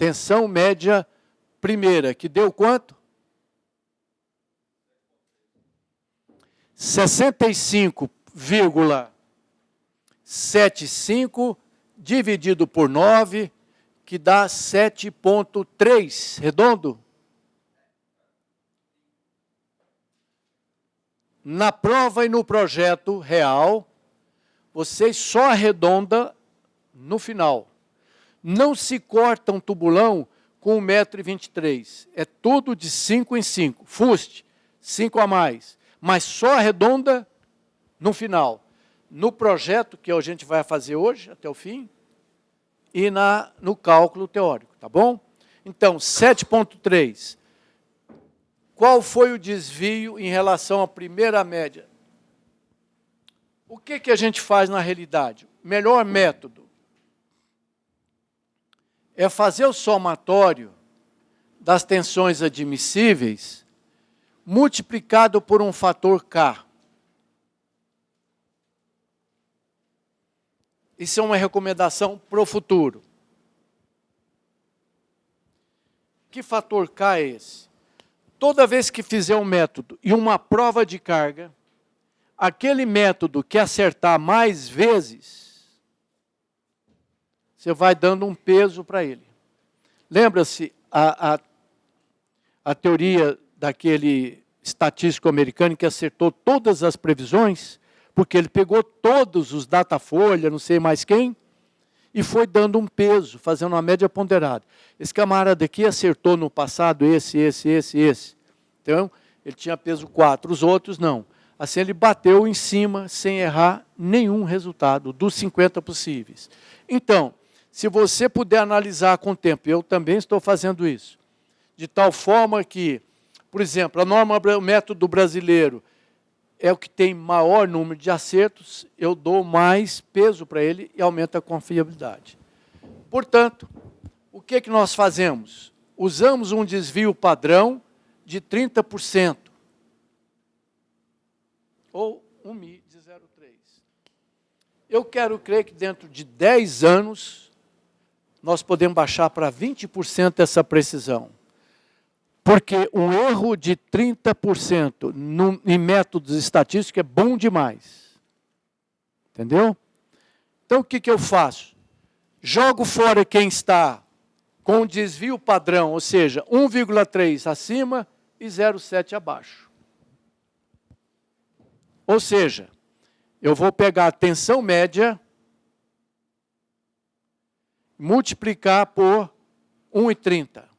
tensão média primeira, que deu quanto? 65,75 dividido por 9, que dá 7,3, redondo? Na prova e no projeto real, vocês só arredondam no final. Não se corta um tubulão com 1,23 m. É tudo de 5 em 5. Fuste, 5 a mais. Mas só arredonda no final. No projeto que a gente vai fazer hoje, até o fim, e no cálculo teórico, tá bom? Então, 7,3. Qual foi o desvio em relação à primeira média? O que a gente faz na realidade? O melhor método é fazer o somatório das tensões admissíveis multiplicado por um fator K. Isso é uma recomendação para o futuro. Que fator K é esse? Toda vez que fizer um método e uma prova de carga, aquele método que acertar mais vezes, você vai dando um peso para ele. Lembra-se a teoria daquele estatístico americano que acertou todas as previsões, porque ele pegou todos os Datafolha, não sei mais quem, e foi dando um peso, fazendo uma média ponderada. Esse camarada aqui acertou no passado esse. Então, ele tinha peso 4, os outros não. Assim, ele bateu em cima, sem errar nenhum resultado, dos 50 possíveis. Então, se você puder analisar com o tempo, eu também estou fazendo isso, de tal forma que, por exemplo, o método brasileiro é o que tem maior número de acertos, eu dou mais peso para ele e aumenta a confiabilidade. Portanto, o que nós fazemos? Usamos um desvio padrão de 30%, ou 1 Mi de 0,3. Eu quero crer que dentro de 10 anos, nós podemos baixar para 20% essa precisão. Porque um erro de 30% em métodos estatísticos é bom demais. Entendeu? Então, o que eu faço? Jogo fora quem está com desvio padrão, ou seja, 1,3 acima e 0,7 abaixo. Ou seja, eu vou pegar a tensão média, multiplicar por 1,30.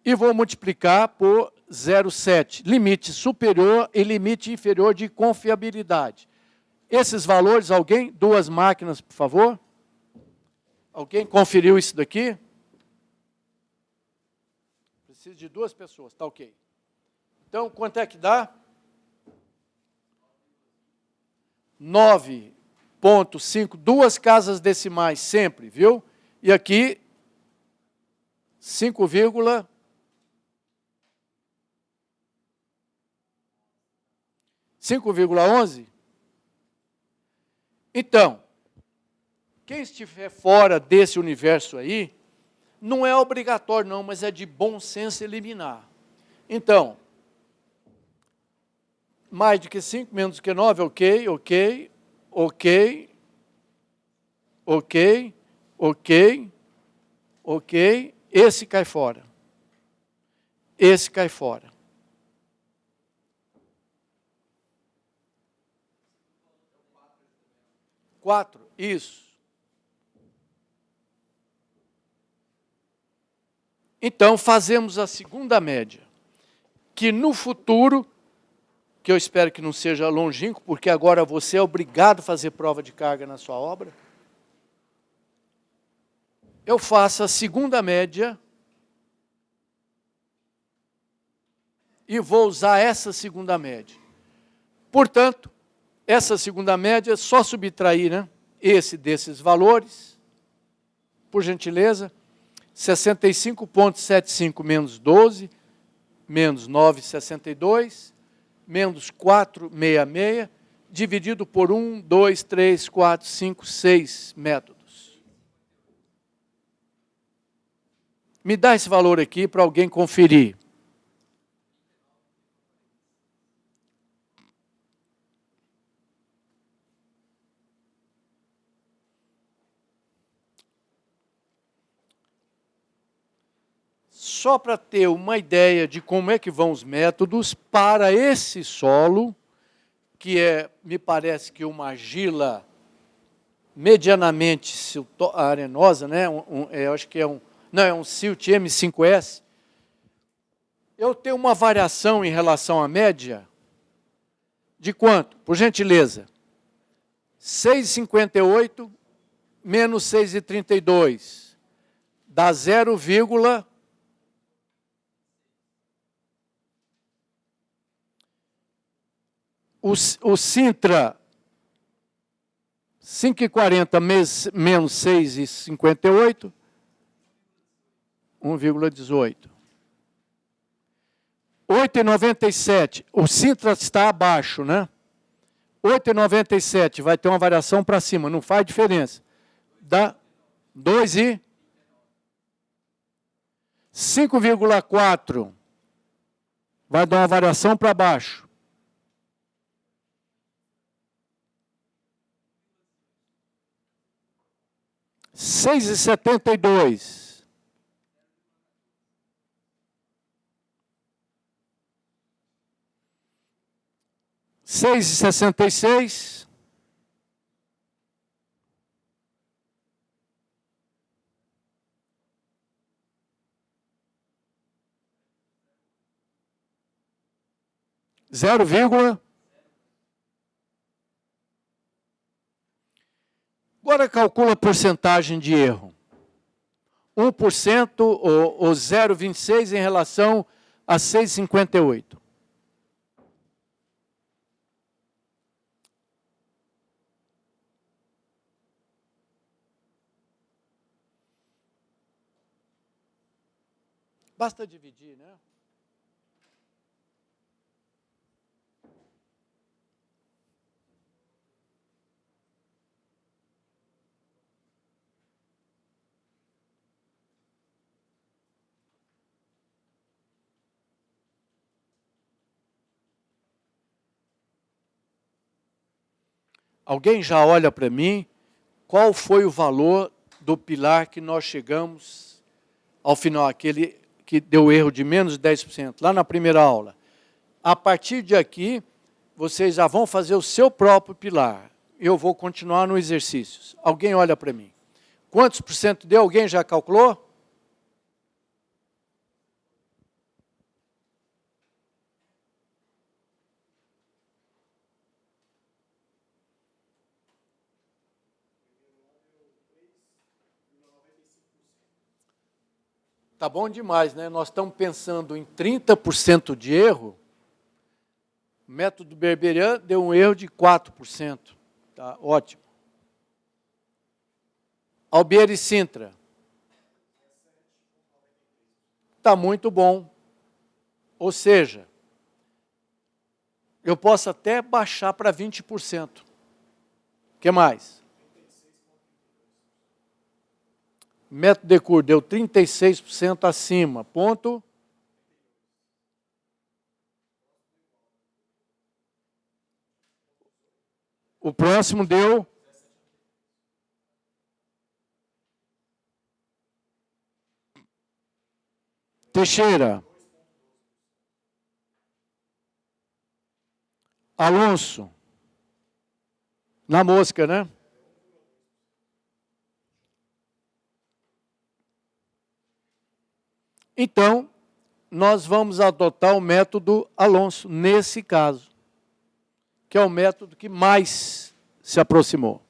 E vou multiplicar por 0,7. Limite superior e limite inferior de confiabilidade. Esses valores, alguém? 2 máquinas, por favor. Alguém conferiu isso daqui? Preciso de 2 pessoas, tá ok. Então, quanto é que dá? 9,5, 2 casas decimais sempre, viu? E aqui, 5,11? Então, quem estiver fora desse universo aí, não é obrigatório não, mas é de bom senso eliminar. Então, mais do que 5, menos do que 9, ok. Esse cai fora. Esse cai fora. Quatro, isso. Então, fazemos a segunda média, que no futuro, que eu espero que não seja longínquo, porque agora você é obrigado a fazer prova de carga na sua obra, eu faço a segunda média e vou usar essa segunda média. Portanto, essa segunda média é só subtrair, né, desses valores, por gentileza, 65,75 menos 12, menos 9,62, menos 4,66, dividido por 1, 2, 3, 4, 5, 6 métodos. Me dá esse valor aqui para alguém conferir. Só para ter uma ideia de como é que vão os métodos para esse solo, que é, me parece que uma argila medianamente arenosa, né? Eu acho que é um Silt M5S. Eu tenho uma variação em relação à média de quanto? Por gentileza. 6,58 menos 6,32 dá 0, o Sintra 5,40 menos 6,58, 1,18. 8,97, o Sintra está abaixo, né? 8,97 vai ter uma variação para cima, não faz diferença. Dá 2 e 5,4 vai dar uma variação para baixo. 6,72. 6,66. 0, agora calcula a porcentagem de erro. 1% ou 0,26 em relação a 6,58. Basta dividir, né? Alguém já olha para mim qual foi o valor do pilar que nós chegamos ao final, aquele que deu erro de menos 10%, lá na primeira aula. A partir de aqui, vocês já vão fazer o seu próprio pilar. Eu vou continuar no exercícios. Alguém olha para mim. Quantos por cento deu? Alguém já calculou? Tá bom demais, né? Nós estamos pensando em 30% de erro. O método Berberian deu um erro de 4%. Tá ótimo. Albieri Sintra. Está muito bom. Ou seja, eu posso até baixar para 20%. O que mais? Método Decour deu 36% acima. Ponto. O próximo deu... Teixeira. Alonso. Na mosca, né? Então, nós vamos adotar o método Alonso, nesse caso, que é o método que mais se aproximou.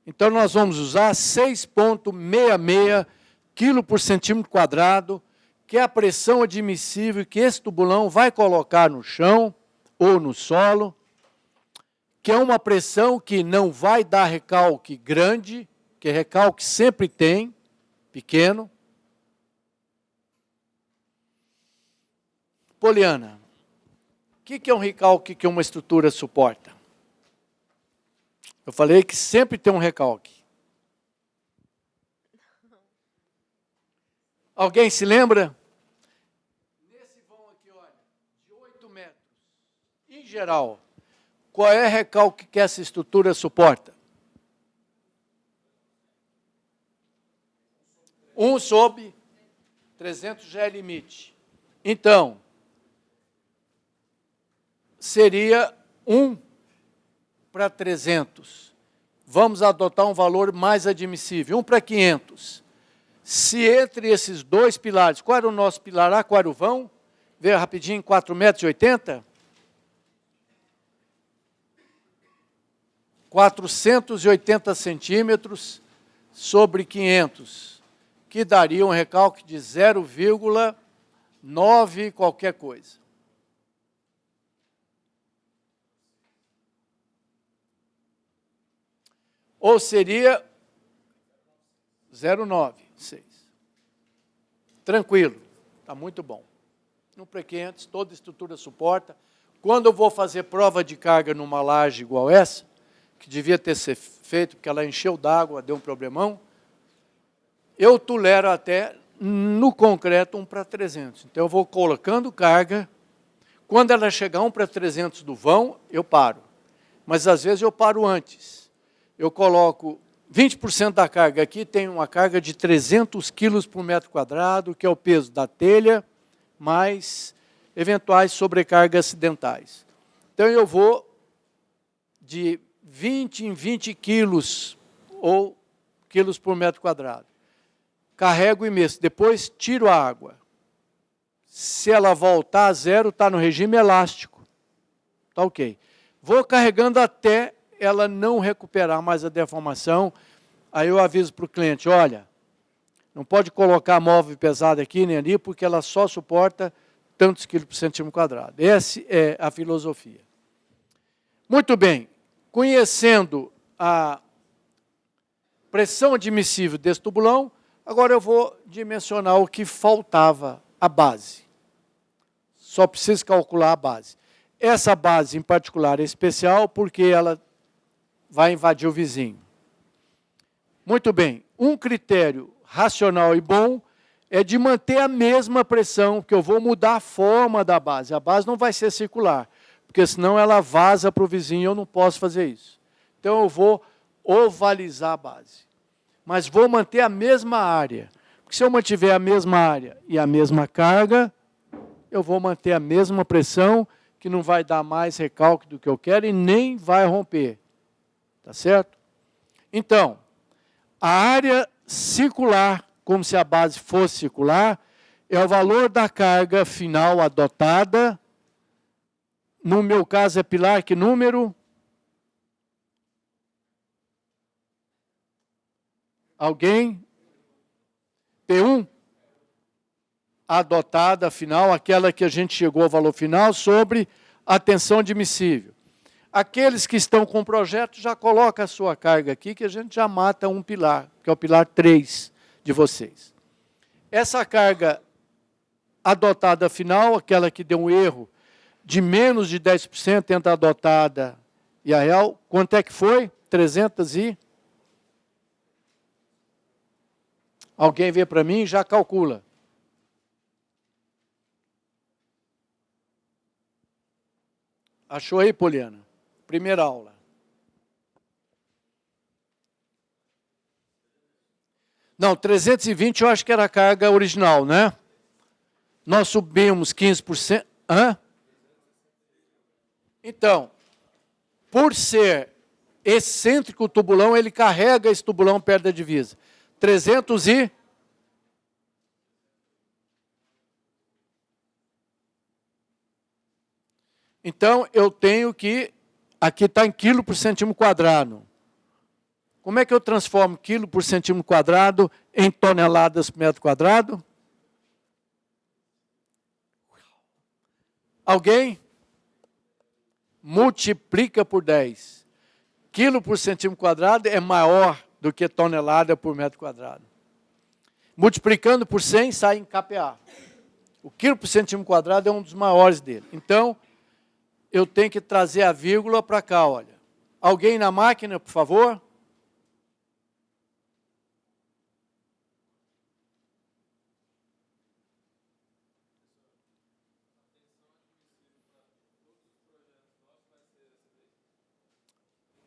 Então, nós vamos usar 6,66 kg por centímetro quadrado, que é a pressão admissível que esse tubulão vai colocar no chão ou no solo, que é uma pressão que não vai dar recalque grande, que recalque sempre tem, pequeno. Poliana, o que é um recalque que uma estrutura suporta? Eu falei que sempre tem um recalque. Alguém se lembra? Nesse vão aqui, olha, de 8 metros, em geral, qual é o recalque que essa estrutura suporta? 1 sobre 300 já é limite. Então, seria 1 para 300. Vamos adotar um valor mais admissível, 1 para 500. Se entre esses dois pilares, qual era o nosso pilar A, qual era o vão? Veja rapidinho, 4,80 m. 480 centímetros sobre 500, que daria um recalque de 0,9 qualquer coisa. Ou seria 0,96. Tranquilo, está muito bom. 1 para 500, toda estrutura suporta. Quando eu vou fazer prova de carga numa laje igual essa, que devia ter sido feito, porque ela encheu d'água, deu um problemão, eu tolero até, no concreto, 1 para 300. Então, eu vou colocando carga. Quando ela chegar 1 para 300 do vão, eu paro. Mas, às vezes, eu paro antes. Eu coloco 20% da carga aqui, tem uma carga de 300 quilos por metro quadrado, que é o peso da telha, mais eventuais sobrecargas acidentais. Então, eu vou de 20 em 20 quilos, ou quilos por metro quadrado. Carrego imenso, depois tiro a água. Se ela voltar a zero, está no regime elástico. Está ok. Vou carregando até ela não recuperar mais a deformação. Aí eu aviso para o cliente, olha, não pode colocar móvel pesado aqui nem ali, porque ela só suporta tantos quilos por centímetro quadrado. Essa é a filosofia. Muito bem. Conhecendo a pressão admissível desse tubulão, agora eu vou dimensionar o que faltava, a base. Só preciso calcular a base. Essa base, em particular, é especial porque ela vai invadir o vizinho. Muito bem. Um critério racional e bom é de manter a mesma pressão, porque eu vou mudar a forma da base. A base não vai ser circular, porque senão ela vaza para o vizinho e eu não posso fazer isso. Então, eu vou ovalizar a base. Mas vou manter a mesma área. Porque se eu mantiver a mesma área e a mesma carga, eu vou manter a mesma pressão, que não vai dar mais recalque do que eu quero e nem vai romper. Tá certo? Então, a área circular, como se a base fosse circular, é o valor da carga final adotada. No meu caso, é pilar que número? Alguém? P1? Adotada final, aquela que a gente chegou ao valor final, sobre a tensão admissível. Aqueles que estão com o projeto, já coloca a sua carga aqui, que a gente já mata um pilar, que é o pilar 3 de vocês. Essa carga adotada final, aquela que deu um erro de menos de 10% entre a adotada e a real, quanto é que foi? 300 e... Alguém vê para mim e já calcula. Achou aí, Poliana? Primeira aula. Não, 320 eu acho que era a carga original, né? Nós subimos 15%. Hã? Então, por ser excêntrico o tubulão, ele carrega esse tubulão perto da divisa. 300 e... Então, eu tenho que... Aqui está em quilo por centímetro quadrado. Como é que eu transformo quilo por centímetro quadrado em toneladas por metro quadrado? Alguém? Multiplica por 10. Quilo por centímetro quadrado é maior do que tonelada por metro quadrado. Multiplicando por 100, sai em kPa. O quilo por centímetro quadrado é um dos maiores dele. Então, eu tenho que trazer a vírgula para cá, olha. Alguém na máquina, por favor?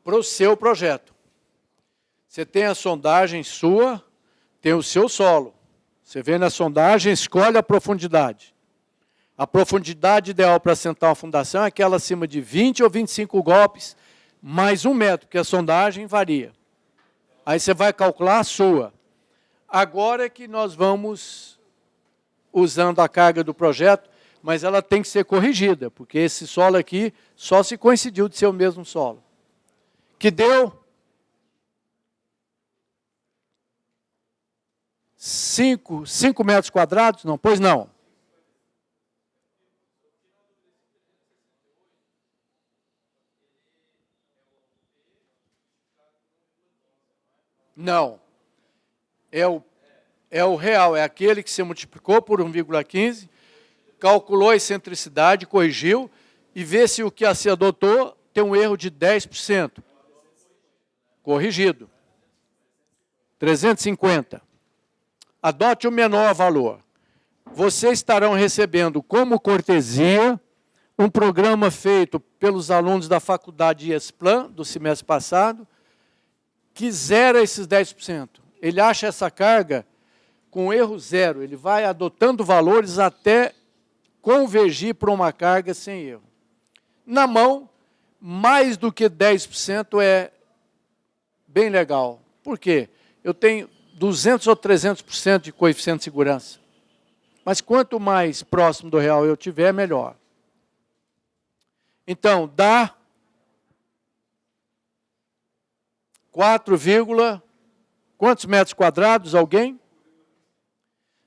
Para o seu projeto. Você tem a sondagem sua, tem o seu solo. Você vê na sondagem, escolhe a profundidade. A profundidade ideal para assentar uma fundação é aquela acima de 20 ou 25 golpes, mais 1 metro, porque a sondagem varia. Aí você vai calcular a sua. Agora é que nós vamos usando a carga do projeto, mas ela tem que ser corrigida, porque esse solo aqui só se coincidiu de ser o mesmo solo. Que deu 5 metros quadrados? Não, pois não. Não. É o real, é aquele que se multiplicou por 1,15, calculou a excentricidade, corrigiu, e vê se o que se adotou tem um erro de 10%. Corrigido. 350. Adote o menor valor. Vocês estarão recebendo como cortesia um programa feito pelos alunos da faculdade IESPLAN, do semestre passado, que zera esses 10%. Ele acha essa carga com erro zero. Ele vai adotando valores até convergir para uma carga sem erro. Na mão, mais do que 10% é bem legal. Por quê? Eu tenho 200 ou 300% de coeficiente de segurança. Mas quanto mais próximo do real eu tiver, melhor. Então, dá 4, quantos metros quadrados, alguém?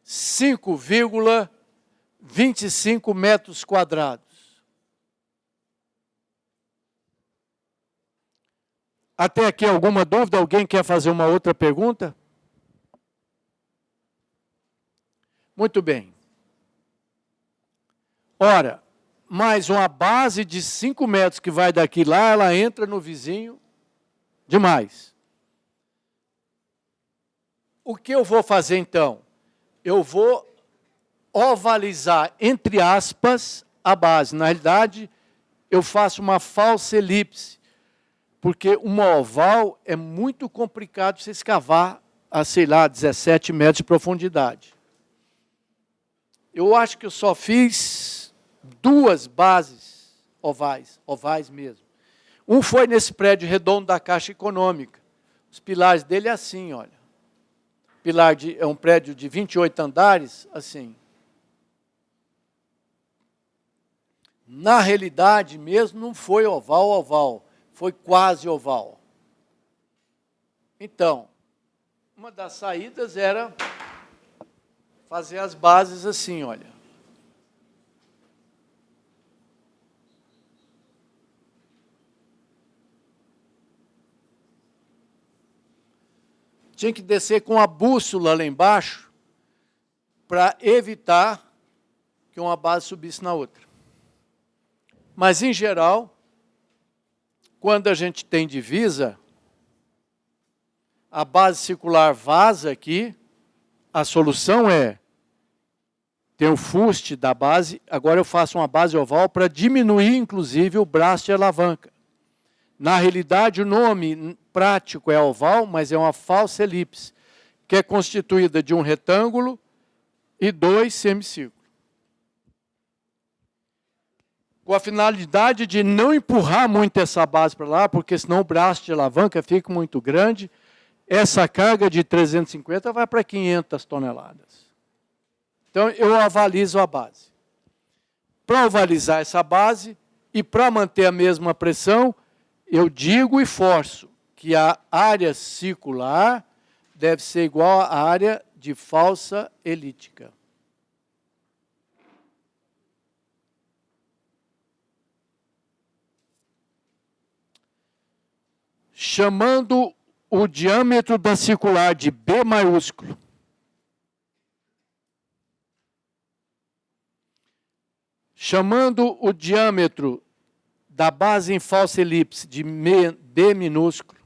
5,25 metros quadrados. Até aqui alguma dúvida? Alguém quer fazer uma outra pergunta? Muito bem. Ora, mais uma base de 5 metros que vai daqui lá, ela entra no vizinho demais. O que eu vou fazer então? Eu vou ovalizar, entre aspas, a base. Na realidade, eu faço uma falsa elipse, porque uma oval é muito complicado você escavar a, sei lá, 17 metros de profundidade. Eu acho que eu só fiz 2 bases ovais mesmo. Um foi nesse prédio redondo da Caixa Econômica. Os pilares dele é assim, olha. É um prédio de 28 andares, assim. Na realidade mesmo, não foi oval, foi quase oval. Então, uma das saídas era fazer as bases assim, olha. Tinha que descer com a bússola lá embaixo para evitar que uma base subisse na outra. Mas, em geral, quando a gente tem divisa, a base circular vaza aqui, a solução é ter o fuste da base, agora eu faço uma base oval para diminuir, inclusive, o braço de alavanca. Na realidade, o nome prático é oval, mas é uma falsa elipse, que é constituída de um retângulo e 2 semicírculos. Com a finalidade de não empurrar muito essa base para lá, porque senão o braço de alavanca fica muito grande, essa carga de 350 vai para 500 toneladas. Então, eu avalizo a base. Para avalizar essa base e para manter a mesma pressão, eu digo e forço que a área circular deve ser igual à área de falsa elíptica. Chamando o diâmetro da circular de B maiúsculo. Chamando o diâmetro da base em falsa elipse de B minúsculo,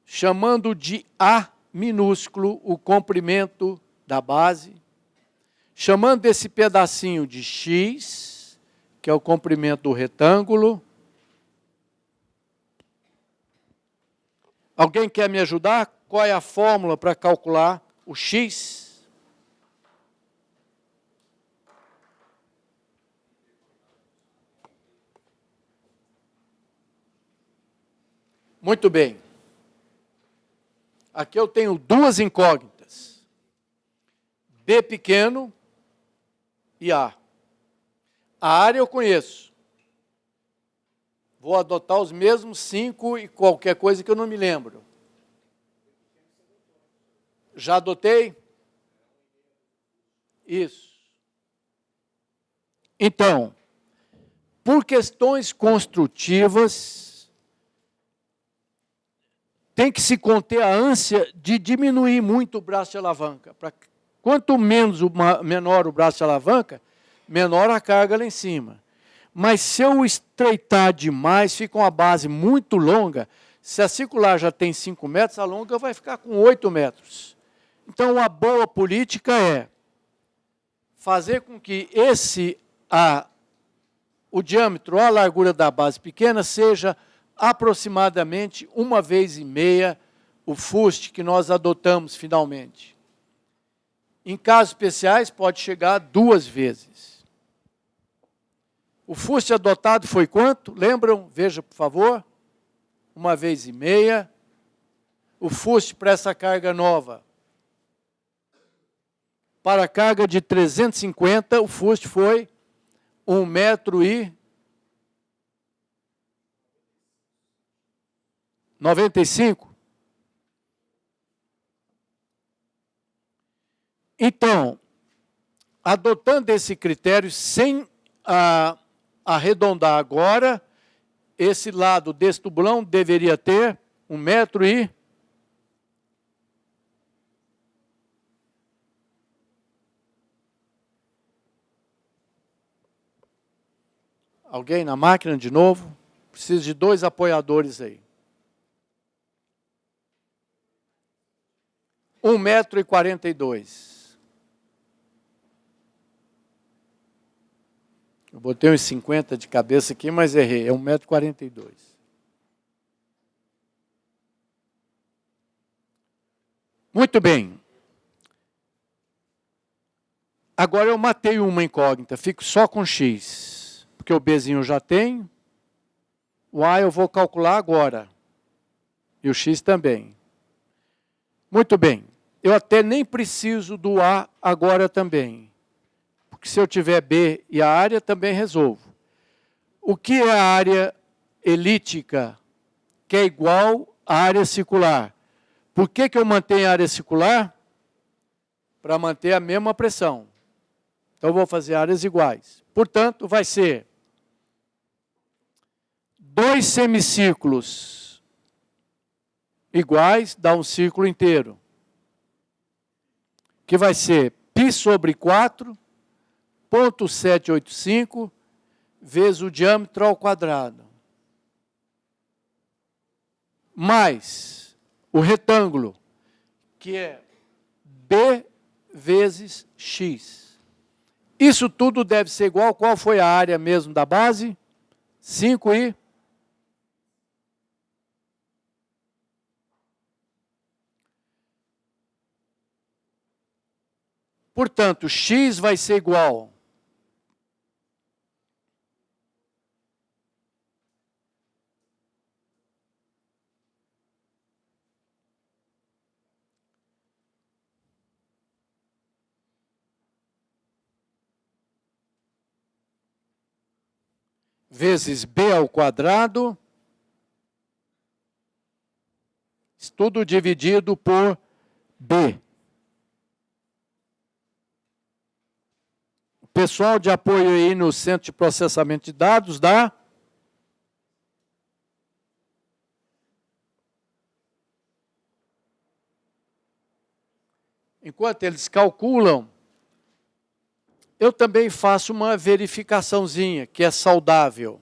chamando de A minúsculo o comprimento da base, chamando esse pedacinho de X, que é o comprimento do retângulo. Alguém quer me ajudar? Qual é a fórmula para calcular o X? Muito bem. Aqui eu tenho duas incógnitas. B pequeno e A. A área eu conheço. Vou adotar os mesmos 5 e qualquer coisa que eu não me lembro. Já adotei? Isso. Então, por questões construtivas, tem que se conter a ânsia de diminuir muito o braço de alavanca. Quanto menor o braço de alavanca, menor a carga lá em cima. Mas se eu estreitar demais, fica uma base muito longa. Se a circular já tem 5 metros, a longa vai ficar com 8 metros. Então, uma boa política é fazer com que o diâmetro ou a largura da base pequena seja aproximadamente 1,5 vezes o fuste que nós adotamos finalmente. Em casos especiais, pode chegar a 2 vezes. O fuste adotado foi quanto? Lembram? Veja, por favor. 1,5 vezes. O fuste para essa carga nova. Para a carga de 350, o fuste foi 1,95 metros. 95? Então, adotando esse critério, sem arredondar agora, esse lado desse tubulão deveria ter 1 metro e... Alguém na máquina de novo? Preciso de 2 apoiadores aí. 1,42 metros. Eu botei uns 50 de cabeça aqui, mas errei. É 1,42 metros. Muito bem. Agora eu matei uma incógnita. Fico só com X. Porque o Bzinho eu já tenho. O A eu vou calcular agora. E o X também. Muito bem. Eu até nem preciso do A agora também. Porque se eu tiver B e a área, também resolvo. O que é a área elíptica, que é igual à área circular? Por que eu mantenho a área circular? Para manter a mesma pressão. Então, eu vou fazer áreas iguais. Portanto, vai ser 2 semicírculos iguais, dá um círculo inteiro. Que vai ser π sobre 4,785 vezes o diâmetro ao quadrado. Mais o retângulo, que é B vezes X. Isso tudo deve ser igual. Qual foi a área mesmo da base? 5 e... Portanto, X vai ser igual vezes B ao quadrado, tudo dividido por B. Pessoal de apoio aí no Centro de Processamento de Dados dá? Enquanto eles calculam, eu também faço uma verificaçãozinha, que é saudável.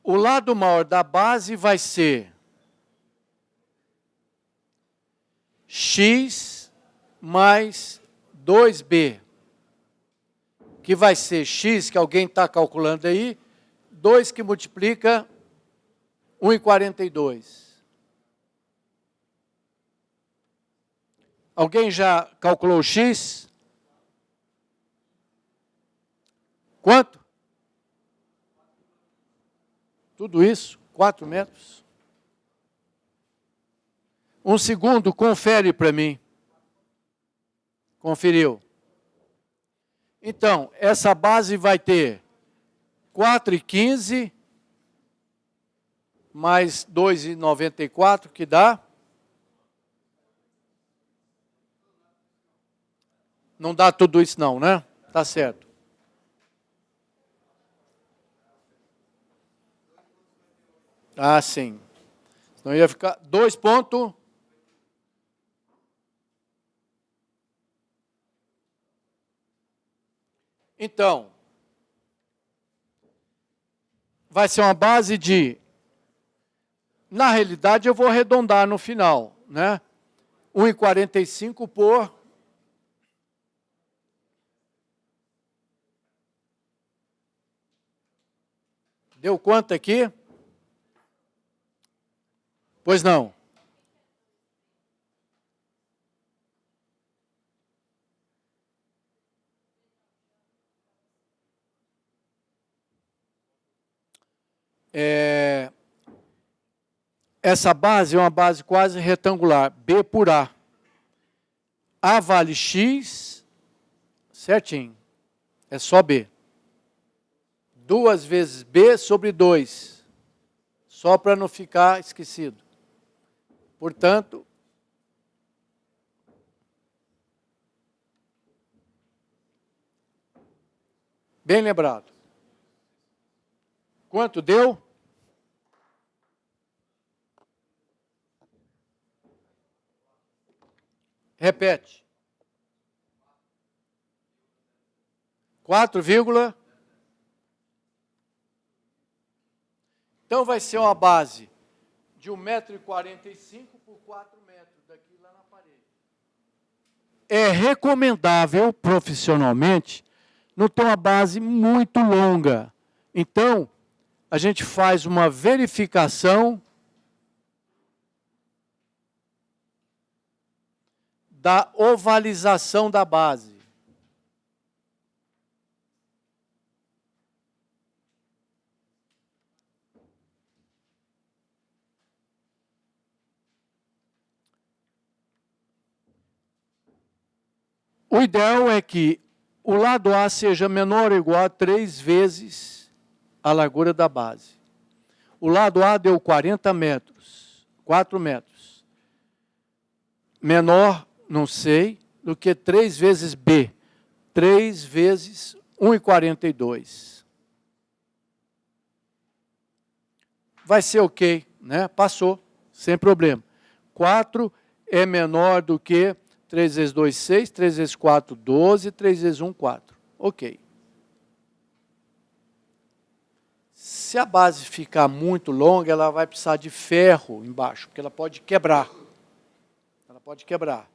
O lado maior da base vai ser x mais 2b, que vai ser x, que alguém está calculando aí, 2 que multiplica 1,42. Alguém já calculou o x? Quanto? Tudo isso, 4 metros. Um segundo, confere para mim. Conferiu. Então, essa base vai ter 4,15 mais 2,94, que dá? Não dá tudo isso não, né? Tá certo. Ah, sim. Senão ia ficar 2 pontos. Então, vai ser uma base de... Na realidade, eu vou arredondar no final, né? 1,45 por... Deu quanto aqui? Pois não. Essa base é uma base quase retangular, B por A. A vale X, certinho, é só B. 2 vezes B sobre 2, só para não ficar esquecido. Portanto, bem lembrado. Quanto deu? Repete. 4, então vai ser uma base de 1,45 m por 4 metros, daqui lá na parede. É recomendável, profissionalmente, não ter uma base muito longa. Então, a gente faz uma verificação da ovalização da base. O ideal é que o lado A seja menor ou igual a 3 vezes a largura da base. O lado A deu 40 metros, 4 metros. Menor, não sei, do que 3 vezes B. 3 vezes 1,42. Vai ser ok, né? Passou, sem problema. 4 é menor do que 3 vezes 2, 6, 3 vezes 4, 12, 3 vezes 1, 4. Ok. Se a base ficar muito longa, ela vai precisar de ferro embaixo, porque ela pode quebrar. Ela pode quebrar.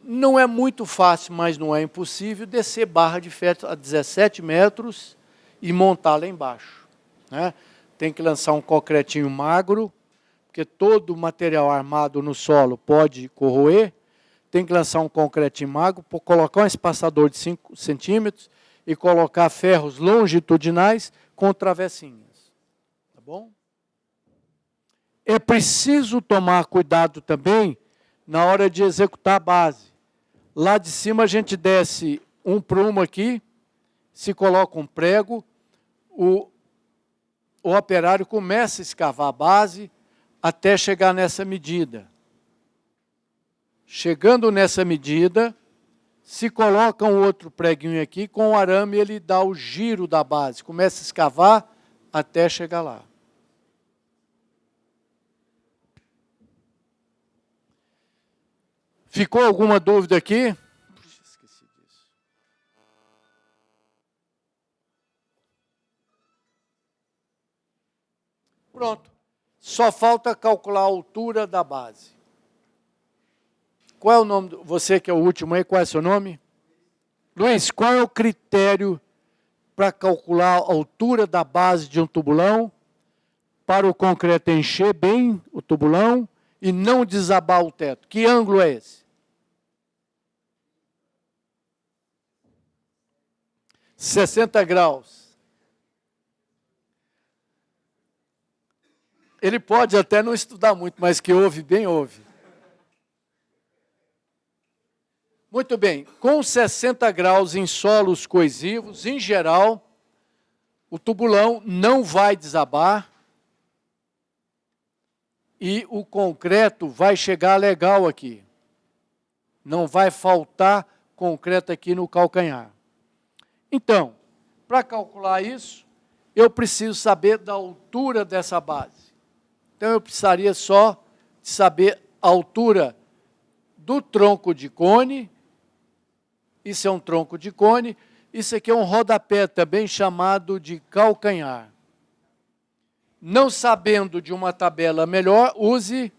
Não é muito fácil, mas não é impossível, descer barra de ferro a 17 metros e montar lá embaixo, né? Tem que lançar um concretinho magro, porque todo material armado no solo pode corroer. Tem que lançar um concretinho magro, colocar um espaçador de 5 centímetros e colocar ferros longitudinais com travessinhas. Tá bom? É preciso tomar cuidado também na hora de executar a base. Lá de cima a gente desce um prumo aqui, se coloca um prego, o operário começa a escavar a base até chegar nessa medida. Chegando nessa medida, se coloca um outro preguinho aqui, com o arame ele dá o giro da base, começa a escavar até chegar lá. Ficou alguma dúvida aqui? Puxa, esqueci disso. Pronto. Só falta calcular a altura da base. Qual é o nome? Você que é o último aí, qual é o seu nome? Luiz, qual é o critério para calcular a altura da base de um tubulão para o concreto encher bem o tubulão e não desabar o teto? Que ângulo é esse? 60 graus. Ele pode até não estudar muito, mas que ouve bem, ouve. Muito bem, com 60 graus em solos coesivos, em geral, o tubulão não vai desabar e o concreto vai chegar legal aqui. Não vai faltar concreto aqui no calcanhar. Então, para calcular isso, eu preciso saber da altura dessa base. Então, eu precisaria só de saber a altura do tronco de cone. Isso é um tronco de cone. Isso aqui é um rodapé, também chamado de calcanhar. Não sabendo de uma tabela melhor, use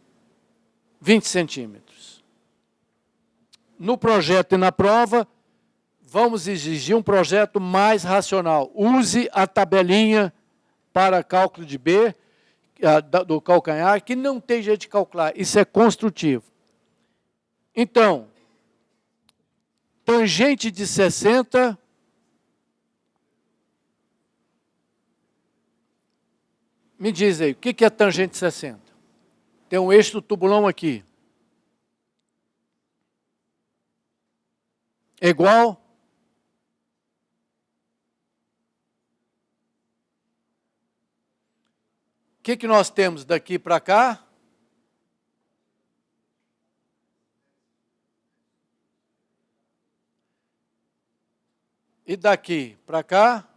20 centímetros. No projeto e na prova, vamos exigir um projeto mais racional. Use a tabelinha para cálculo de B, do calcanhar, que não tem jeito de calcular. Isso é construtivo. Então, tangente de 60... Me diz aí, o que é tangente de 60? Tem um eixo do tubulão aqui. É igual? O que nós temos daqui para cá? E daqui para cá?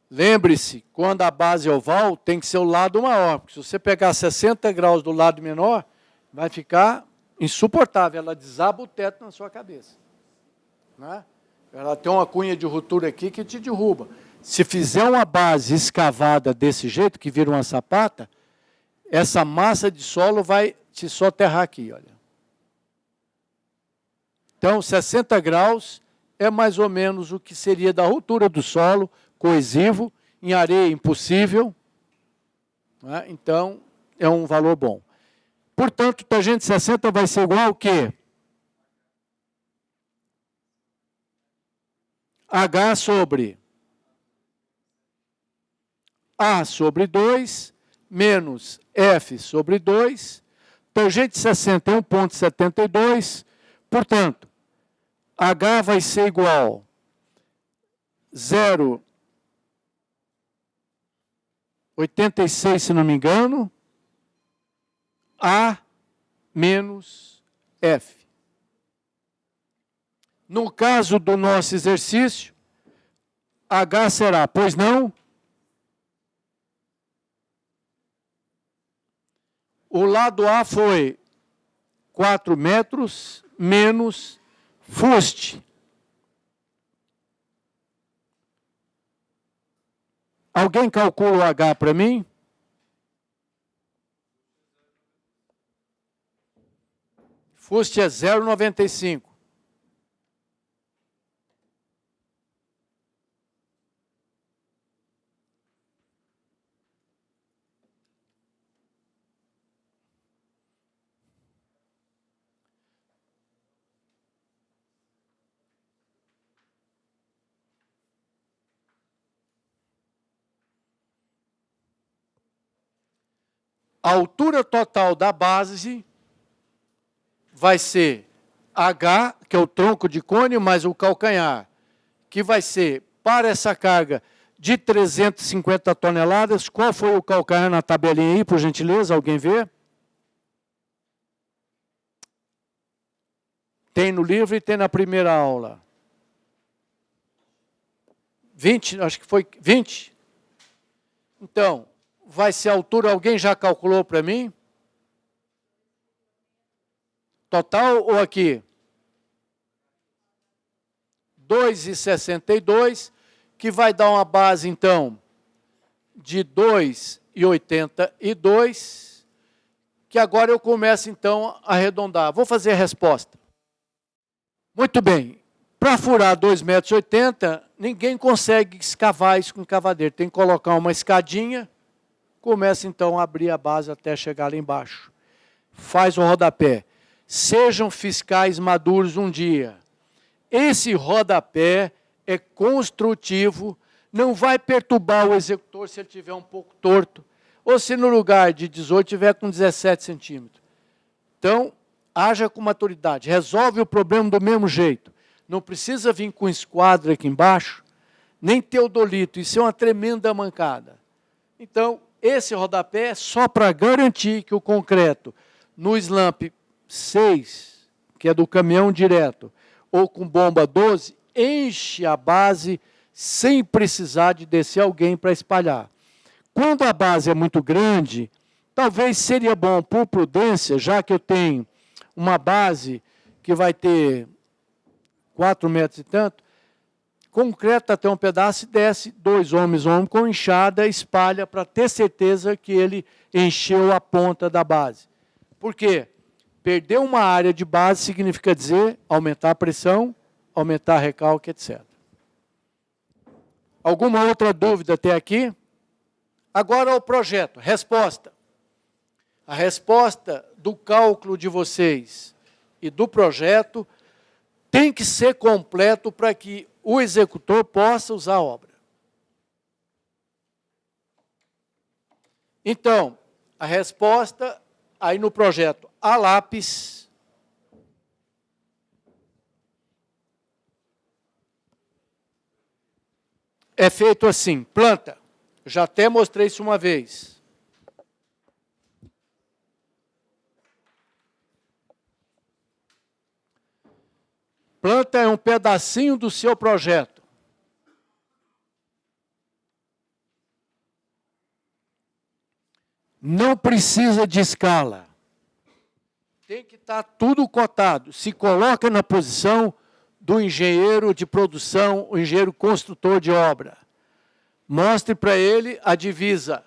Lembre-se, quando a base é oval, tem que ser o lado maior, porque se você pegar 60 graus do lado menor, vai ficar insuportável, ela desaba o teto na sua cabeça. Né? Ela tem uma cunha de ruptura aqui que te derruba. Se fizer uma base escavada desse jeito, que vira uma sapata, essa massa de solo vai te soterrar aqui, olha. Então, 60 graus é mais ou menos o que seria da ruptura do solo, coesivo, em areia impossível. Né? Então, é um valor bom. Portanto, tangente 60 vai ser igual ao quê? H sobre A sobre 2, menos F sobre 2. Tangente 60 é 1,72. Portanto, H vai ser igual a 0,86, se não me engano, A menos F. No caso do nosso exercício, H será, pois não? O lado A foi 4 metros menos fuste. Alguém calcula o H para mim? Fuste é 0,95. A altura total da base vai ser H, que é o tronco de cone, mais o calcanhar, que vai ser, para essa carga de 350 toneladas, qual foi o calcanhar na tabelinha aí, por gentileza? Alguém vê? Tem no livro e tem na primeira aula. 20, acho que foi 20. Então, vai ser a altura, alguém já calculou para mim? Total ou aqui? 2,62, que vai dar uma base, então, de 2,82, que agora eu começo, então, a arredondar. Vou fazer a resposta. Muito bem. Para furar 2,80 m, ninguém consegue escavar isso com cavadeira. Tem que colocar uma escadinha, começa, então, a abrir a base até chegar lá embaixo. Faz o rodapé. Sejam fiscais maduros um dia. Esse rodapé é construtivo, não vai perturbar o executor se ele estiver um pouco torto, ou se no lugar de 18 tiver com 17 centímetros. Então, haja com maturidade, resolve o problema do mesmo jeito. Não precisa vir com esquadro aqui embaixo, nem teodolito, isso é uma tremenda mancada. Então, esse rodapé é só para garantir que o concreto, no slump 6, que é do caminhão direto, ou com bomba 12, enche a base sem precisar de descer alguém para espalhar. Quando a base é muito grande, talvez seria bom, por prudência, já que eu tenho uma base que vai ter 4 metros e tanto, concreta até um pedaço e desce 2 homens com enxada, espalha para ter certeza que ele encheu a ponta da base. Por quê? Perder uma área de base significa dizer aumentar a pressão, aumentar a recalque, etc. Alguma outra dúvida até aqui? Agora o projeto. Resposta. A resposta do cálculo de vocês e do projeto tem que ser completo para que o executor possa usar a obra. Então, a resposta aí no projeto a lápis é feito assim, planta. Já até mostrei isso uma vez. Planta é um pedacinho do seu projeto. Não precisa de escala. Tem que estar tudo cotado. Se coloca na posição do engenheiro de produção, o engenheiro construtor de obra. Mostre para ele a divisa.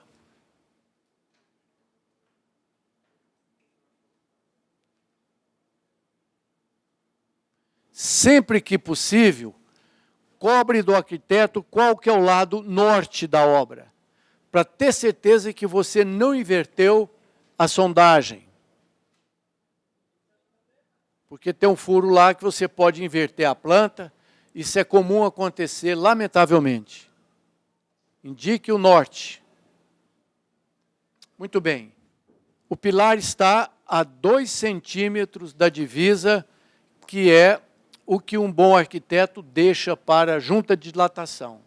Sempre que possível, cobre do arquiteto qual que é o lado norte da obra, para ter certeza que você não inverteu a sondagem. Porque tem um furo lá que você pode inverter a planta, isso é comum acontecer, lamentavelmente. Indique o norte. Muito bem. O pilar está a 2 centímetros da divisa, que é o que um bom arquiteto deixa para a junta de dilatação.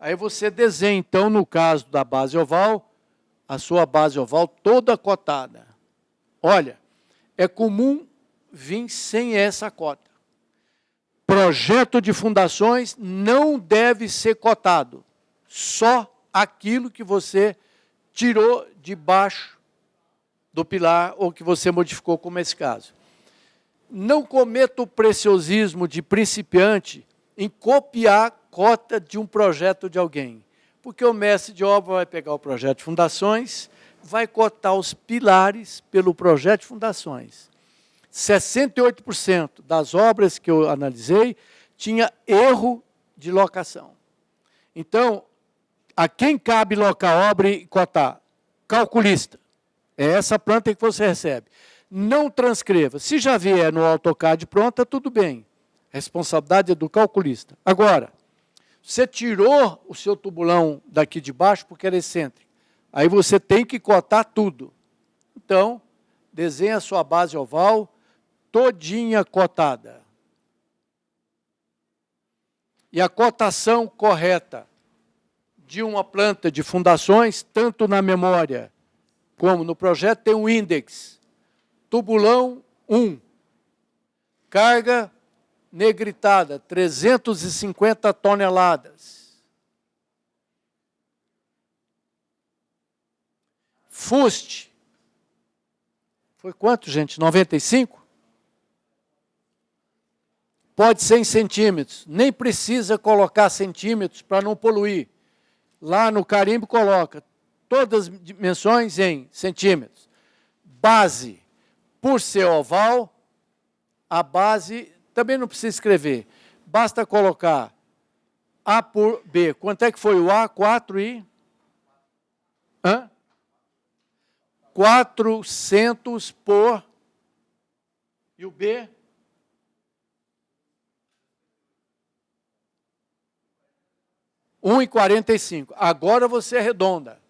Aí você desenha, então, no caso da base oval, a sua base oval toda cotada. Olha, é comum vir sem essa cota. Projeto de fundações não deve ser cotado. Só aquilo que você tirou de baixo do pilar ou que você modificou, como esse caso. Não cometa o preciosismo de principiante em copiar cota de um projeto de alguém. Porque o mestre de obra vai pegar o projeto de fundações, vai cotar os pilares pelo projeto de fundações. 68% das obras que eu analisei tinha erro de locação. Então, a quem cabe locar a obra e cotar? Calculista. É essa planta que você recebe. Não transcreva. Se já vier no AutoCAD pronta, tudo bem. A responsabilidade é do calculista. Agora, você tirou o seu tubulão daqui de baixo porque era excêntrico. Aí você tem que cotar tudo. Então, desenha a sua base oval todinha cotada. E a cotação correta de uma planta de fundações, tanto na memória como no projeto, tem um índice. Tubulão 1. Carga negritada, 350 toneladas. Fuste. Foi quanto, gente? 95? Pode ser em centímetros, nem precisa colocar centímetros para não poluir. Lá no carimbo coloca todas as dimensões em centímetros. Base, por ser oval, a base também não precisa escrever. Basta colocar A por B. Quanto é que foi o A? 4 e... 400 por... E o B? 1,45. Agora você arredonda.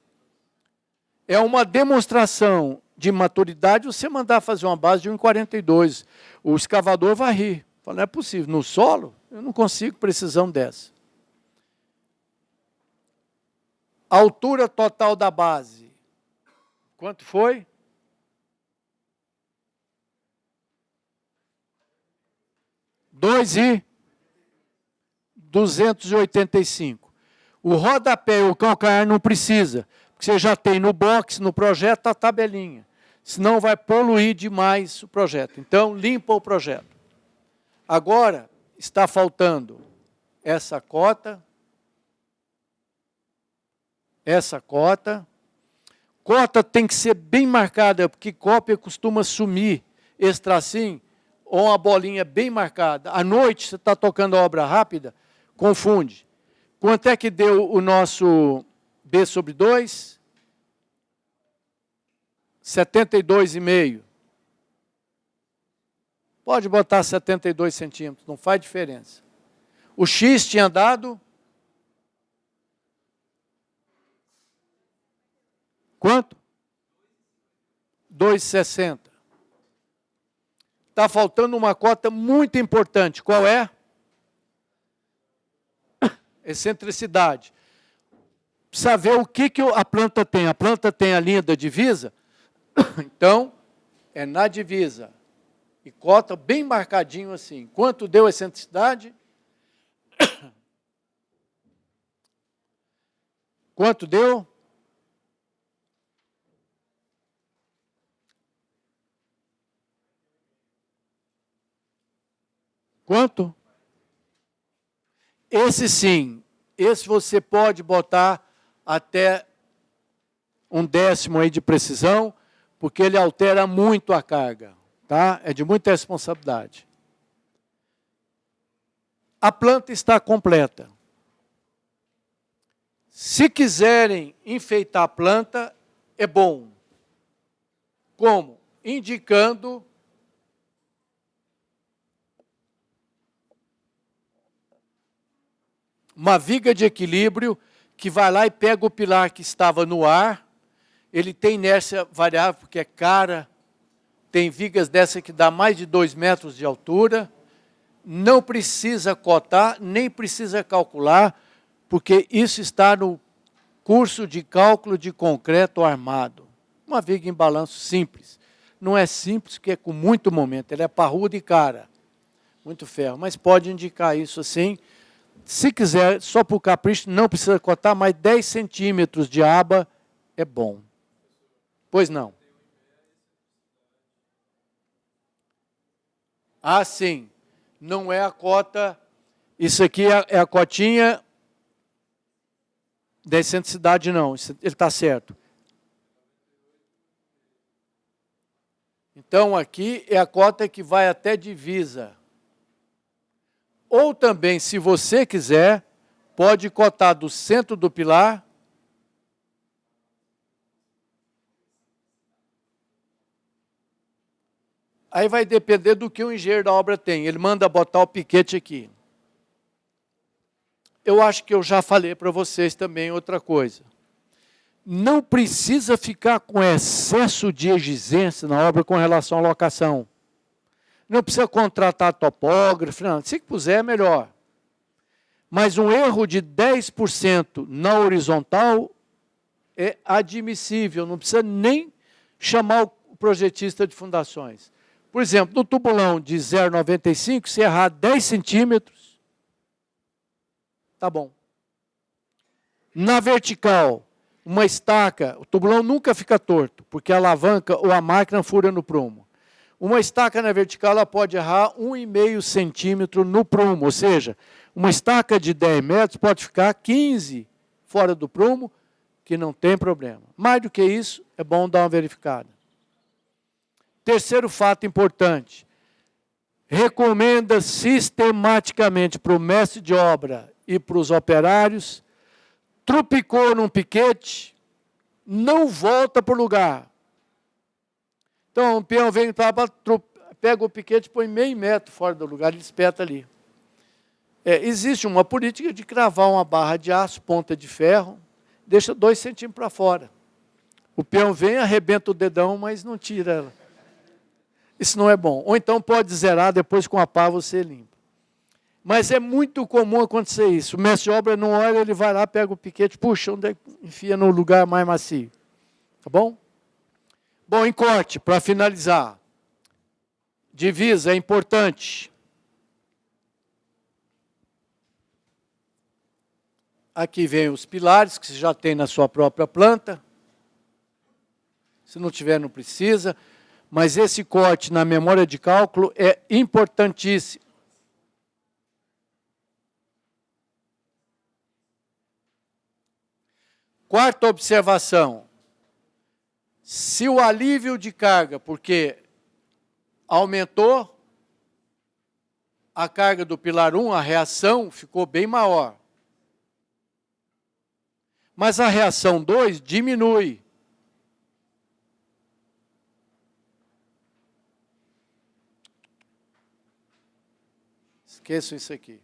É uma demonstração de maturidade você mandar fazer uma base de 1,42. O escavador vai rir. Fala, não é possível. No solo, eu não consigo precisão dessa. A altura total da base. Quanto foi? E 285. O rodapé e o calcanhar não precisa, porque você já tem no box, no projeto, a tabelinha. Senão vai poluir demais o projeto. Então, limpa o projeto. Agora, está faltando essa cota. Essa cota. Cota tem que ser bem marcada, porque cópia costuma sumir. Esse tracinho, ou uma bolinha bem marcada. À noite, você está tocando a obra rápida, confunde. Quanto é que deu o nosso B sobre 2? 72,5. Pode botar 72 centímetros, não faz diferença. O X tinha dado... Quanto? 2,60. Está faltando uma cota muito importante. Qual é? Excentricidade. Precisa ver o que a planta tem. A planta tem a linha da divisa, então é na divisa. E cota bem marcadinho assim. Quanto deu a excentricidade? Quanto deu? Quanto? Esse sim, esse você pode botar até 1/10 aí de precisão, porque ele altera muito a carga, tá? É de muita responsabilidade. A planta está completa. Se quiserem enfeitar a planta, é bom. Como? Indicando uma viga de equilíbrio que vai lá e pega o pilar que estava no ar. Ele tem inércia variável porque é cara. Tem vigas dessa que dá mais de 2 metros de altura. Não precisa cotar, nem precisa calcular, porque isso está no curso de cálculo de concreto armado. Uma viga em balanço simples. Não é simples, porque é com muito momento. Ele é parrudo e cara. Muito ferro. Mas pode indicar isso assim. Se quiser, só por capricho, não precisa cotar, mas 10 centímetros de aba é bom. Pois não. Ah, sim. Não é a cota. Isso aqui é a cotinha da excentricidade, não. Ele está certo. Então, aqui é a cota que vai até divisa. Ou também, se você quiser, pode cotar do centro do pilar aí vai depender do que o engenheiro da obra tem. Ele manda botar o piquete aqui. Eu acho que eu já falei para vocês também outra coisa. Não precisa ficar com excesso de exigência na obra com relação à locação. Não precisa contratar topógrafo, não. Se puser, é melhor. Mas um erro de 10% na horizontal é admissível. Não precisa nem chamar o projetista de fundações. Por exemplo, no tubulão de 0,95, se errar 10 centímetros, tá bom. Na vertical, uma estaca, o tubulão nunca fica torto, porque a alavanca ou a máquina fura no prumo. Uma estaca na vertical ela pode errar 1,5 centímetro no prumo, ou seja, uma estaca de 10 metros pode ficar 15 fora do prumo, que não tem problema. Mais do que isso, é bom dar uma verificada. Terceiro fato importante. Recomenda sistematicamente para o mestre de obra e para os operários, trupicou num piquete, não volta para o lugar. Então, o peão vem, pega o piquete e põe meio metro fora do lugar, ele espeta ali. Existe uma política de cravar uma barra de aço, ponta de ferro, deixa 2 centímetros para fora. O peão vem, arrebenta o dedão, mas não tira ela. Isso não é bom. Ou então pode zerar, depois com a pá você limpa. Mas é muito comum acontecer isso. O mestre de obra não olha, ele vai lá, pega o piquete, puxa, enfia no lugar mais macio. Tá bom? Bom, em corte, para finalizar. Divisa é importante. Aqui vem os pilares, que você já tem na sua própria planta. Se não tiver, não precisa. Mas esse corte na memória de cálculo é importantíssimo. Quarta observação. Se o alívio de carga, porque aumentou a carga do pilar 1, a reação ficou bem maior. Mas a reação 2 diminui. Esqueçam isso aqui.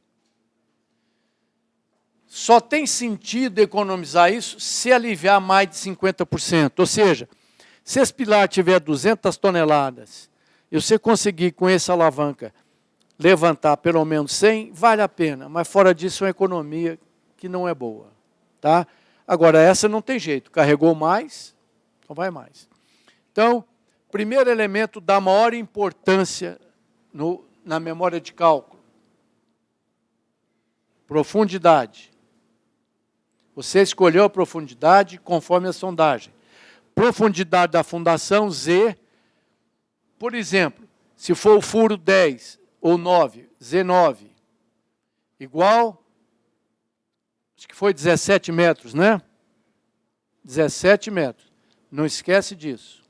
Só tem sentido economizar isso se aliviar mais de 50%. Ou seja, se esse pilar tiver 200 toneladas e você conseguir com essa alavanca levantar pelo menos 100, vale a pena. Mas fora disso é uma economia que não é boa. Tá? Agora, essa não tem jeito. Carregou mais, então vai mais. Então, primeiro elemento da maior importância na memória de cálculo. Profundidade. Você escolheu a profundidade conforme a sondagem. Profundidade da fundação, Z. Por exemplo, se for o furo 10 ou 9, Z9, igual, acho que foi 17 metros, né? 17 metros. Não esquece disso.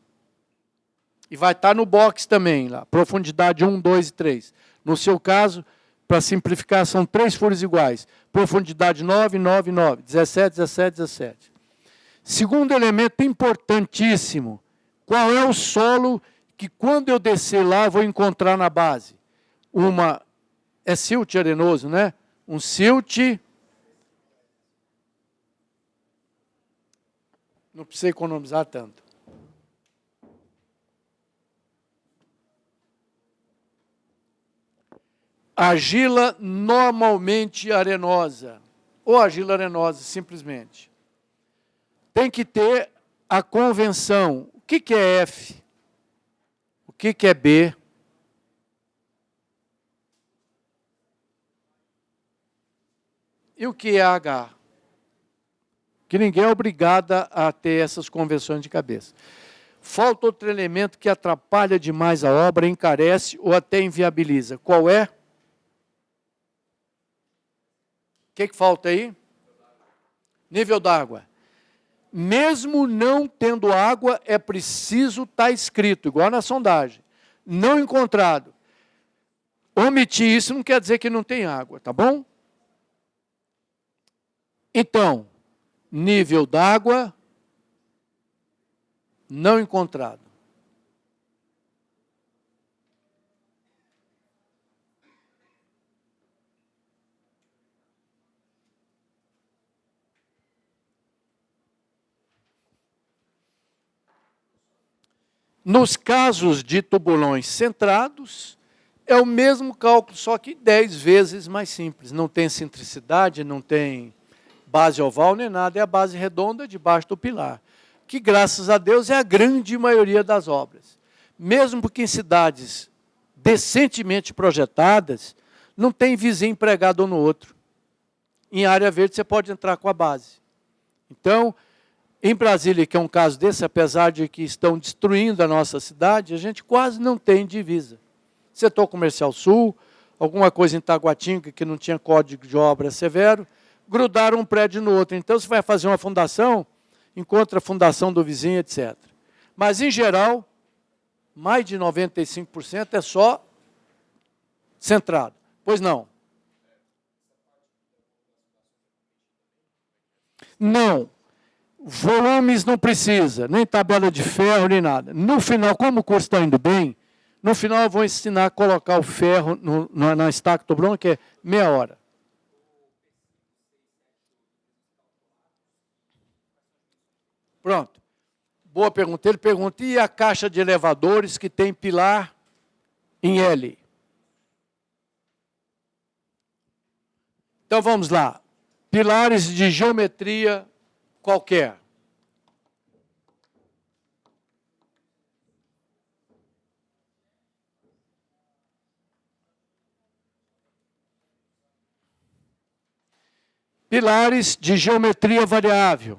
E vai estar no box também, lá. Profundidade 1, 2 e 3. No seu caso, para simplificar, são 3 furos iguais. Profundidade 9, 9, 9. 17, 17, 17. Segundo elemento importantíssimo. Qual é o solo que, quando eu descer lá, eu vou encontrar na base? É silt arenoso, né? Um silt. Não precisa economizar tanto. Argila normalmente arenosa, ou argila arenosa, simplesmente. Tem que ter a convenção. O que é F? O que é B? E o que é H? Que ninguém é obrigado a ter essas convenções de cabeça. Falta outro elemento que atrapalha demais a obra, encarece ou até inviabiliza. Qual é? O que falta aí? Nível d'água. Mesmo não tendo água, é preciso estar escrito, igual na sondagem. Não encontrado. Omitir isso não quer dizer que não tem água, tá bom? Então, nível d'água não encontrado. Nos casos de tubulões centrados, é o mesmo cálculo, só que 10 vezes mais simples. Não tem centricidade, não tem base oval nem nada, é a base redonda debaixo do pilar. Que, graças a Deus, é a grande maioria das obras. Mesmo porque em cidades decentemente projetadas, não tem vizinho pregado um no outro. Em área verde, você pode entrar com a base. Então, Em Brasília, que é um caso desse, apesar de que estão destruindo a nossa cidade, a gente quase não tem divisa. Setor comercial sul, alguma coisa em Taguatinga que não tinha código de obra severo, grudaram um prédio no outro. Então, você vai fazer uma fundação, encontra a fundação do vizinho, etc. Mas, em geral, mais de 95% é só centrado. Pois não? Não. Volumes não precisa, nem tabela de ferro, nem nada. No final, como o curso está indo bem, no final eu vou ensinar a colocar o ferro na estaca Toblon, que é meia hora. Pronto. Boa pergunta. Ele pergunta, e a caixa de elevadores que tem pilar em L? Então vamos lá. Pilares de geometria qualquer. Pilares de geometria variável.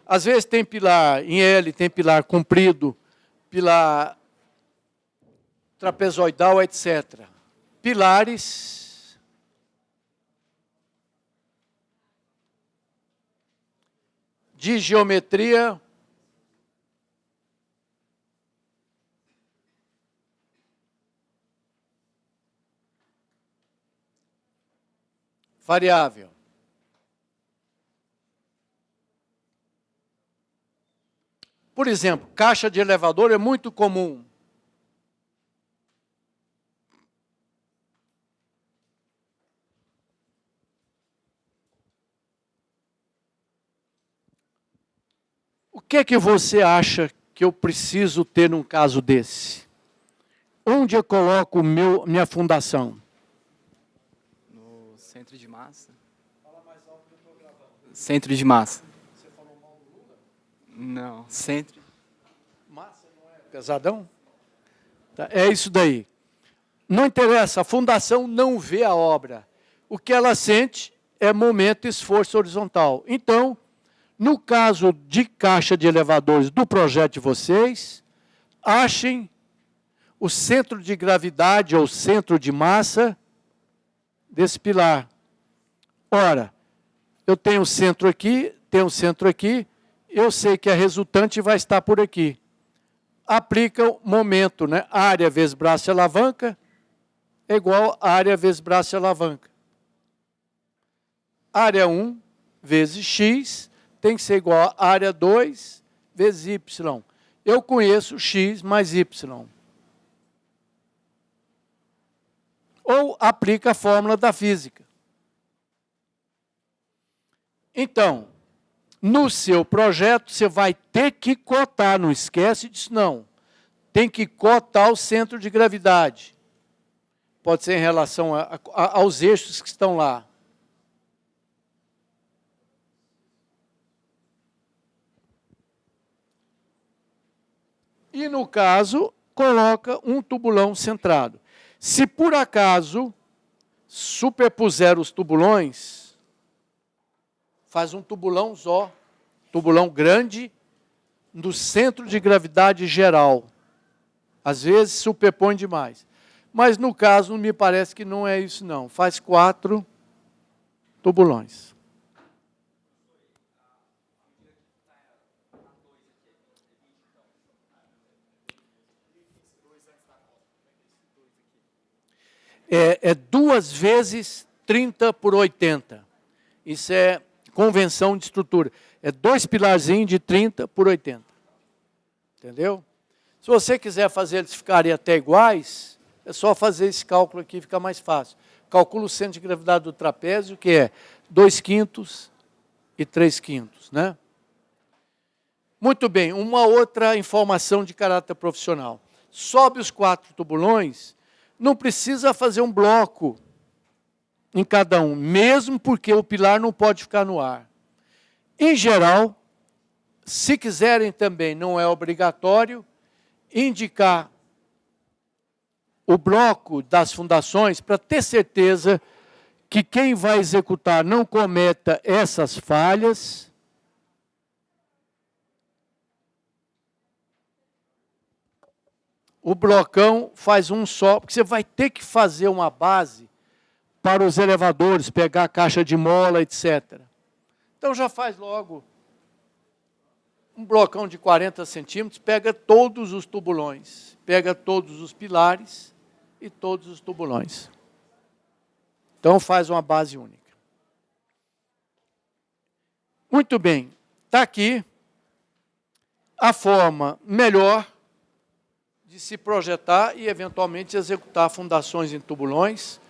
Às vezes tem pilar em L, tem pilar comprido, pilar trapezoidal, etc. Pilares de geometria variável. Por exemplo, caixa de elevador é muito comum. O que é que você acha que eu preciso ter num caso desse? Onde eu coloco minha fundação? No centro de massa. Fala mais alto que eu estou gravando. Centro de massa. Você falou mal do Lula? Não, centro. Massa não é pesadão? Tá, é isso daí. Não interessa, a fundação não vê a obra. O que ela sente é momento e esforço horizontal. Então, no caso de caixa de elevadores do projeto de vocês, achem o centro de gravidade ou centro de massa desse pilar. Ora, eu tenho um centro aqui, tenho um centro aqui, eu sei que a resultante vai estar por aqui. Aplica o momento, né? Área vezes braço e alavanca é igual a área vezes braço e alavanca. Área 1 vezes x tem que ser igual a área 2 vezes y. Eu conheço x mais y. Ou aplica a fórmula da física. Então, no seu projeto, você vai ter que cotar, não esquece disso não. Tem que cotar o centro de gravidade. Pode ser em relação aos eixos que estão lá. E, no caso, coloca um tubulão centrado. Se, por acaso, superpuser os tubulões, faz um tubulão só, tubulão grande, no centro de gravidade geral. Às vezes, superpõe demais. Mas, no caso, me parece que não é isso, não. Faz 4 tubulões. É 2 vezes 30 por 80. Isso é convenção de estrutura. É 2 pilarzinhos de 30 por 80. Entendeu? Se você quiser fazer eles ficarem até iguais, é só fazer esse cálculo aqui, fica mais fácil. Calcula o centro de gravidade do trapézio, que é 2/5 e 3/5, né? Muito bem, uma outra informação de caráter profissional. Sobe os 4 tubulões, não precisa fazer um bloco em cada um, mesmo porque o pilar não pode ficar no ar. Em geral, se quiserem também, não é obrigatório, indicar o bloco das fundações para ter certeza que quem vai executar não cometa essas falhas. o blocão faz um só, porque você vai ter que fazer uma base para os elevadores, pegar a caixa de mola, etc. Então já faz logo um blocão de 40 centímetros, pega todos os tubulões, pega todos os pilares e todos os tubulões. Então faz uma base única. Muito bem, está aqui a forma melhor de se projetar e, eventualmente, executar fundações em tubulões,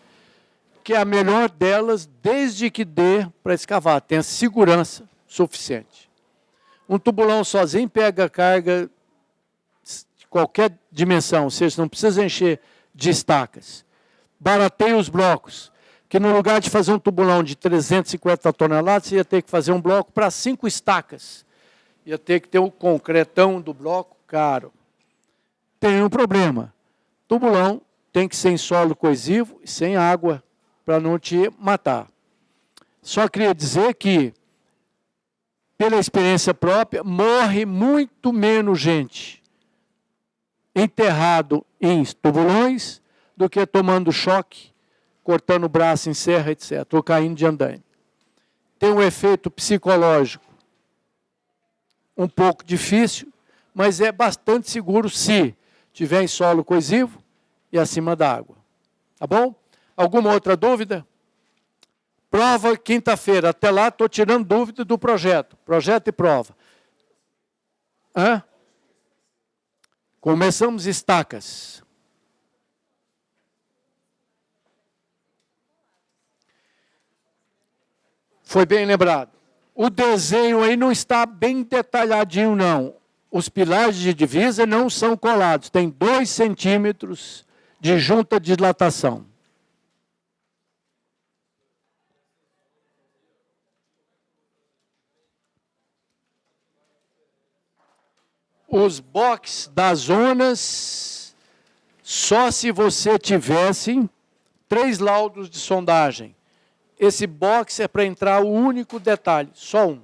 que é a melhor delas, desde que dê para escavar, tenha segurança suficiente. Um tubulão sozinho pega carga de qualquer dimensão, ou seja, não precisa encher de estacas. Barateia os blocos, que no lugar de fazer um tubulão de 350 toneladas, você ia ter que fazer um bloco para 5 estacas. Ia ter que ter o concretão do bloco caro. Tem um problema. Tubulão tem que ser em solo coesivo e sem água, para não te matar. Só queria dizer que, pela experiência própria, morre muito menos gente enterrado em tubulões do que tomando choque, cortando o braço em serra, etc., ou caindo de andaime. Tem um efeito psicológico um pouco difícil, mas é bastante seguro se tiver em solo coesivo e acima da água. Tá bom? Alguma outra dúvida? Prova quinta-feira. Até lá estou tirando dúvida do projeto. Projeto e prova. Hã? Começamos estacas. Foi bem lembrado. O desenho aí não está bem detalhadinho, não. Os pilares de divisa não são colados. Tem 2 centímetros de junta de dilatação. Os boxes das zonas, só se você tivesse 3 laudos de sondagem. Esse box é para entrar o único detalhe, só um.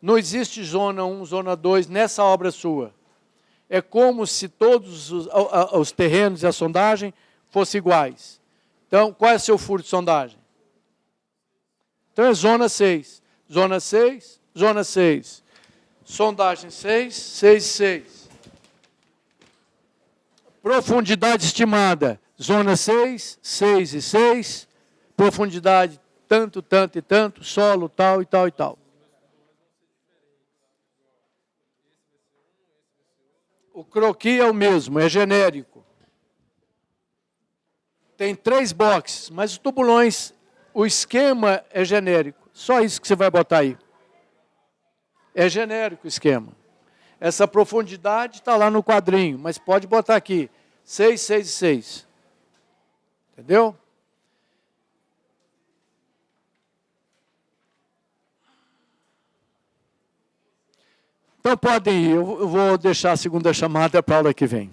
Não existe zona 1, zona 2 nessa obra sua. É como se todos os terrenos e a sondagem fossem iguais. Então, qual é o seu furo de sondagem? Então é zona 6. Zona 6, zona 6. Sondagem 6, 6 e 6. Profundidade estimada, zona 6, 6 e 6. Profundidade tanto, tanto e tanto, solo tal e tal e tal. O croquis é o mesmo, é genérico. Tem 3 boxes, mas os tubulões, o esquema é genérico. Só isso que você vai botar aí. É genérico o esquema. Essa profundidade está lá no quadrinho, mas pode botar aqui. 6, 6 e 6. Entendeu? Então podem ir, eu vou deixar a segunda chamada para a aula que vem.